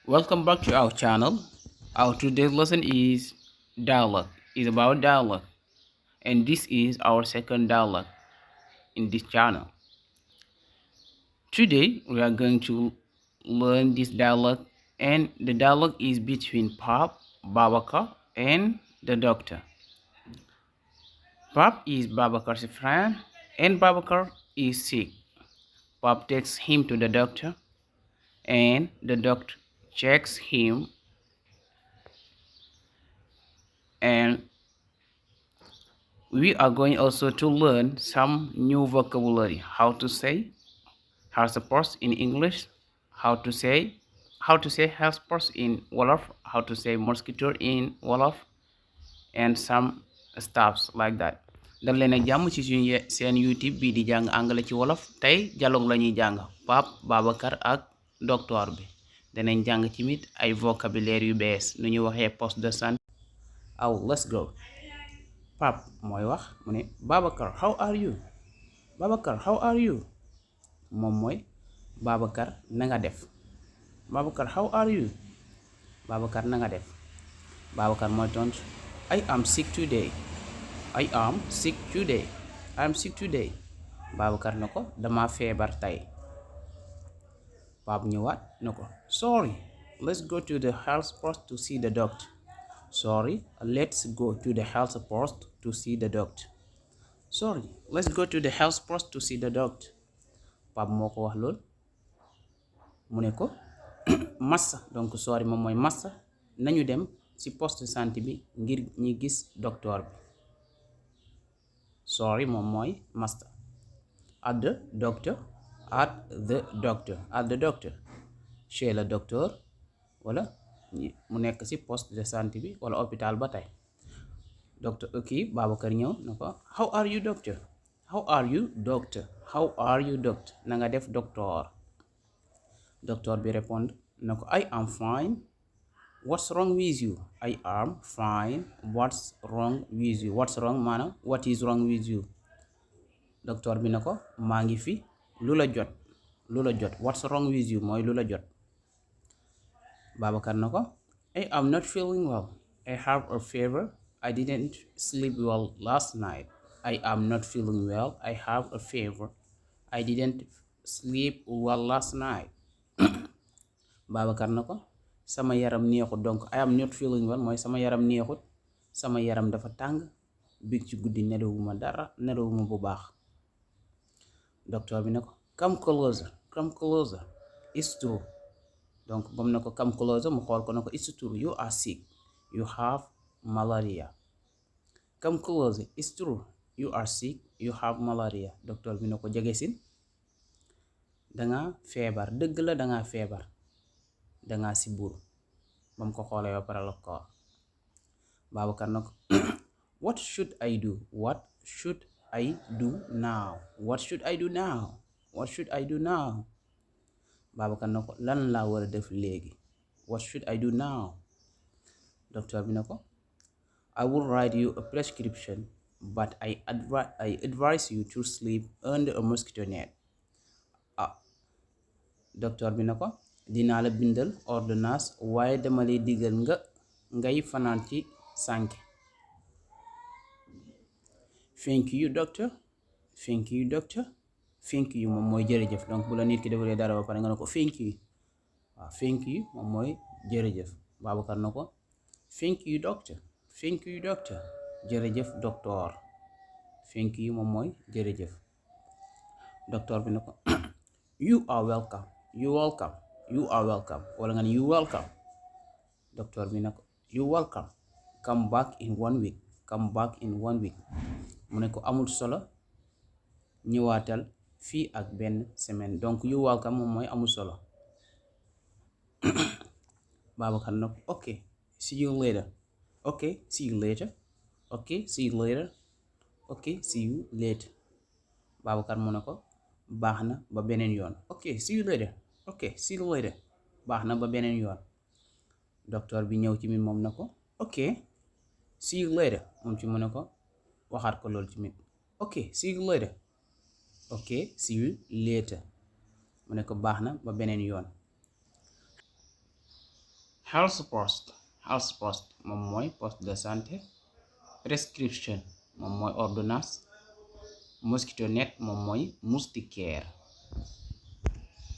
Welcome back to our channel. Our today's lesson is dialogue. Is about dialogue, and this is our second dialogue in this channel. Today we are going to learn this dialogue, and the dialogue is between Pap, Babakar, and the doctor. Pap is Babakar's friend, and Babakar is sick. Pap takes him to the doctor, and the doctor checks him and we are going also to learn some new vocabulary, how to say health sports in English, how to say health sports in Wolof, how to say mosquito in Wolof, and some stuffs like that. dal leen ak jàmm ci suñu seen YouTube bi di jàng anglais ci wolof. tey dialogue la ñuy jàng Pape, Babacar ak docteur bi. danañ jàng ci mit ay vocabulaire yu bees nu ñu waxee poste de santé. aw let's go. Pap mooy wax mu ne Babacar how are you. Babacar how are you. moom mooy Babacar na nga def. Babacar how are you. Babacar na nga def. Babacar mooy tontu I am sick today. I am sick today. I am sick today. Babacar na ko dama feebar tey. Pap ñëwaat na ko sorry let's go to the health post to see the doctor. Sorry, let's go to the health post to see the doctor. Sorry, let's go to the health post to see the doctor. Pap moo ko wax lool mu ne ko massa donc sorry moom mooy massa nañu dem ci poste de santé bi ngir ñi gis docteur bi. Sorry moom mooy massa. At the doctor, at the doctor, at the doctor. Chez le docteur wala mu nekk ci poste de santé bi wala hôpital ba tey. Docteur ok Babacar ñëw na ko how are you doctor. How are you doctor. How are you doctor. na nga def docteur. Docteur bi répond na ko I am fine. What's wrong with you. I am fine. What's wrong with you. What's wrong maanaam what is wrong with you. Docteur bi na ko maa ngi fi lu la jot. lu la jot what's wrong with you mooy lu la jot. Babacar na ko I am not feeling well. I have a fever. I didn't sleep well last night. I am not feeling well. I have a fever. I didn't sleep well last night. Babacar na ko sama yaram neexut donc I am not feeling well mooy sama yaram neexut sama yaram dafa tàng biig ci guddi nelawuma dara nelawuma bu baax. Docteur bi na ko come closer. Come closer. It's true. donc bam na ko come closer mu xool ko na ko it's true you are sick. You have malaria. Come closer. It's true you are sick. You have malaria. Docteur bi na ko jegesil danga feebar dëgg la danga feebar danga siburu. bam ko xoolee ba pare la ko Babacar na ko what should I do. What should I do now. What should I do now. What should I do now. Babacar na ko lan laa war a def léegi. What should I do now. Docteur bi na ko I will write you a prescription but I advise you to sleep under a mosquito net. Docteur bi na ko dinaa la bindal ordonnance waaye dama lay digal ngay fanaan ci sànke. Thank you doctor. Thank you doctor. Thank you moom mooy jërëjëf donc bu la nit ki defalee dara ba pare nga ne ko thank you. waaw thank you moom mooy jërëjëf. Babacar na ko thank you doctor. Thank you doctor. jërëjëf docteur. Thank you moom mooy jërëjëf. Docteur bi na ko you are welcome. You welcome. You are welcome wala nga ne you welcome. Docteur bi na ko you welcome. Come back in 1 week. Come back in 1 week. mu ne ko amul solo ñëwaatal fii ak benn semaine donc you welcome moom mooy amul solo. Babacar na ko ok see you later. Ok see you later. Ok see you later. Ok see you later. Babacar mu ne ko baax na ba beneen yoon. Ok see you later. Ok see you later. baax na ba beneen yoon. Docteur bi ñëw ci mit moom na ko ok see you later moom ci mu ne ko waxaat ko loolu ci mit ok see you later. Ok see you later mu ne ko baax na ba beneen yoon. health post moom mooy poste de santé. Prescription moom mooy ordonnance. Mosquito net moom mooy moustiquaire.